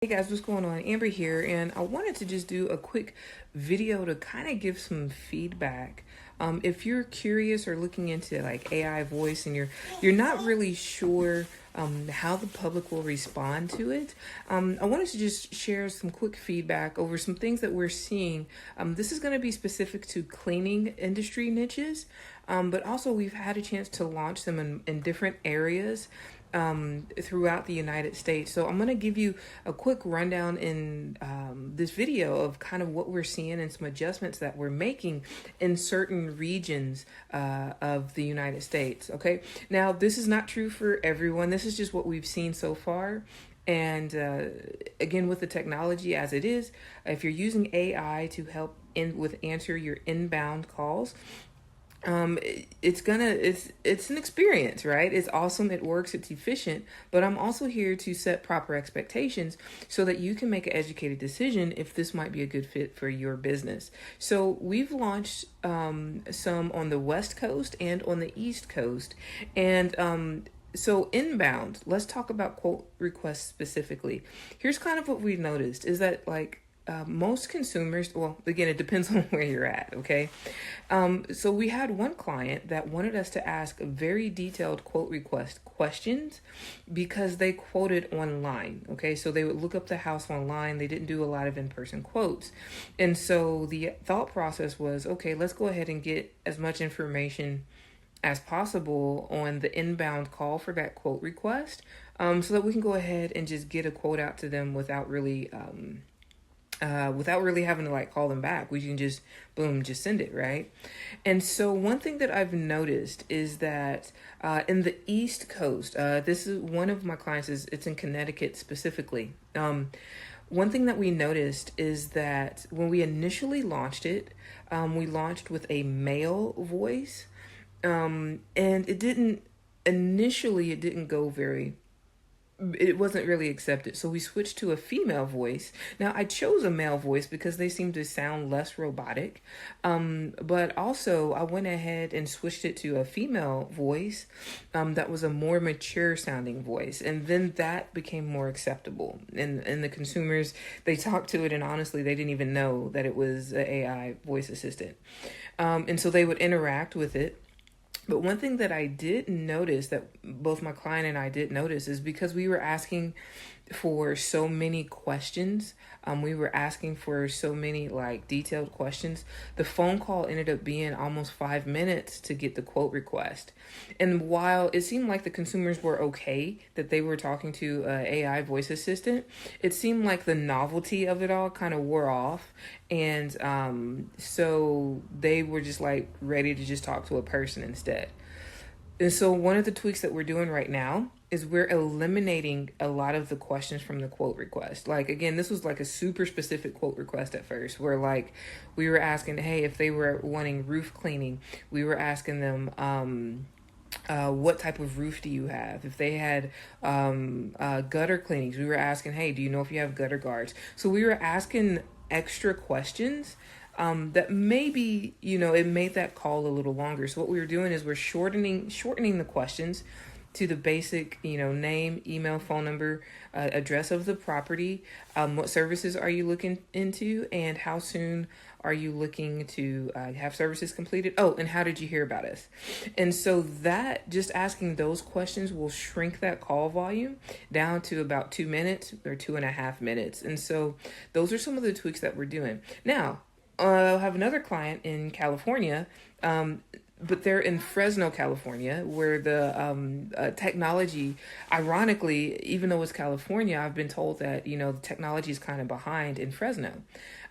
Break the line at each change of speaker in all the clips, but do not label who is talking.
Hey guys, what's going on? Amber here, and I wanted to just do a quick video to kind of give some feedback. If you're curious or looking into like AI voice and you're not really sure how the public will respond to it, I wanted to just share some quick feedback over some things that we're seeing. This is going to be specific to cleaning industry niches, but also we've had a chance to launch them in different areas throughout the United States. So I'm going to give you a quick rundown in this video of kind of what we're seeing and some adjustments that we're making in certain regions of the United States. Okay. Now, this is not true for everyone. This is just what we've seen so far. And again, with the technology as it is, if you're using AI to help answer your inbound calls, it's an experience, right? It's awesome, it works, it's efficient, but I'm also here to set proper expectations so that you can make an educated decision if this might be a good fit for your business. So we've launched some on the West Coast and on the East Coast, and so inbound, let's talk about quote requests specifically. Here's kind of what we've noticed is that most consumers, well, again, it depends on where you're at, okay? So we had one client that wanted us to ask very detailed quote request questions because they quoted online, okay? So they would look up the house online. They didn't do a lot of in-person quotes. And so the thought process was, okay, let's go ahead and get as much information as possible on the inbound call for that quote request, so that we can go ahead and just get a quote out to them without really having to call them back. We can just boom, just send it, right? And so one thing that I've noticed is that in the East Coast, this is one of my clients, it's in Connecticut specifically. One thing that we noticed is that when we initially launched it, we launched with a male voice, and it didn't go it wasn't really accepted. So we switched to a female voice. Now I chose a male voice because they seem to sound less robotic. But also I went ahead and switched it to a female voice that was a more mature sounding voice. And then that became more acceptable. And the consumers, they talked to it and honestly, they didn't even know that it was an AI voice assistant. And so they would interact with it. But one thing that I did notice, that both my client and I did notice, is because we were asking for so many questions, we were asking for so many detailed questions, the phone call ended up being almost 5 minutes to get the quote request. And while it seemed like the consumers were okay that they were talking to an AI voice assistant, it seemed like the novelty of it all kind of wore off. And so they were just ready to just talk to a person instead. And so one of the tweaks that we're doing right now is we're eliminating a lot of the questions from the quote request. Again, this was a super specific quote request at first, where we were asking, hey, if they were wanting roof cleaning, we were asking them, what type of roof do you have? If they had gutter cleanings, we were asking, hey, do you know if you have gutter guards? So we were asking extra questions that maybe, it made that call a little longer. So what we were doing is we're shortening the questions to the basic, name, email, phone number, address of the property, what services are you looking into, and how soon are you looking to have services completed? Oh, and how did you hear about us? And so that, just asking those questions will shrink that call volume down to about 2 minutes or 2.5 minutes. And so those are some of the tweaks that we're doing. Now, I have another client in California, but they're in Fresno, California, where the technology, ironically, even though it's California, I've been told that, the technology is kind of behind in Fresno.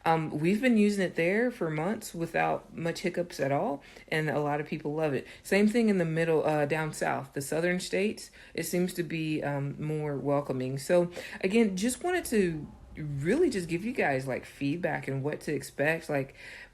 We've been using it there for months without much hiccups at all, and a lot of people love it. Same thing in the middle, down south, the southern states, it seems to be more welcoming. So again, just wanted to really just give you guys feedback and what to expect.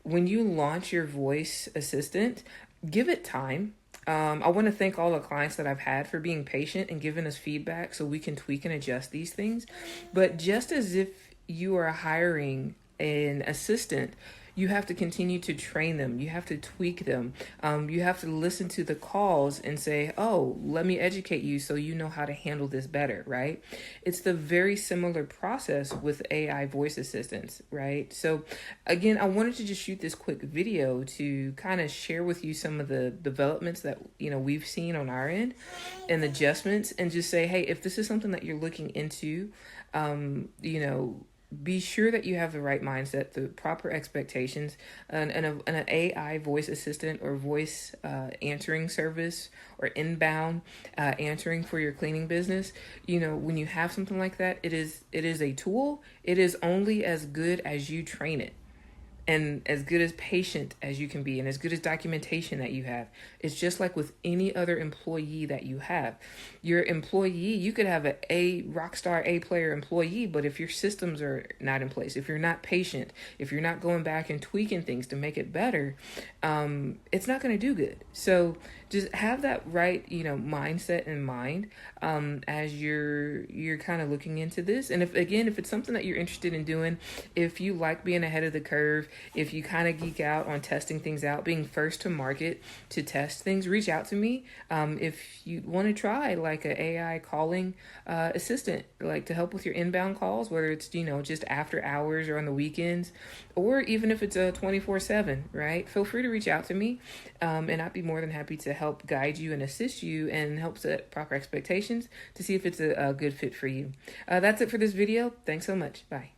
When you launch your voice assistant, give it time. I want to thank all the clients that I've had for being patient and giving us feedback so we can tweak and adjust these things. But just as if you are hiring an assistant, you have to continue to train them. You have to tweak them. You have to listen to the calls and say, oh, let me educate you so you know how to handle this better, right? It's the very similar process with AI voice assistants, right? So again, I wanted to just shoot this quick video to kind of share with you some of the developments that, we've seen on our end and adjustments, and just say, hey, if this is something that you're looking into, be sure that you have the right mindset, the proper expectations, and an AI voice assistant or voice answering service or inbound answering for your cleaning business. When you have something like that, it is a tool. It is only as good as you train it, and as good as patient as you can be, and as good as documentation that you have. It's just like with any other employee that you have. Your employee, you could have a rock star, A player employee, but if your systems are not in place, if you're not patient, if you're not going back and tweaking things to make it better, it's not going to do good. So just have that right, mindset in mind as you're kind of looking into this. And if it's something that you're interested in doing, if you like being ahead of the curve, if you kind of geek out on testing things out, being first to market to test things, reach out to me. If you want to try like an AI calling assistant, like to help with your inbound calls, whether it's, just after hours or on the weekends, or even if it's a 24/7, right? Feel free to reach out to me, and I'd be more than happy to help guide you and assist you and help set proper expectations to see if it's a good fit for you. That's it for this video. Thanks so much. Bye.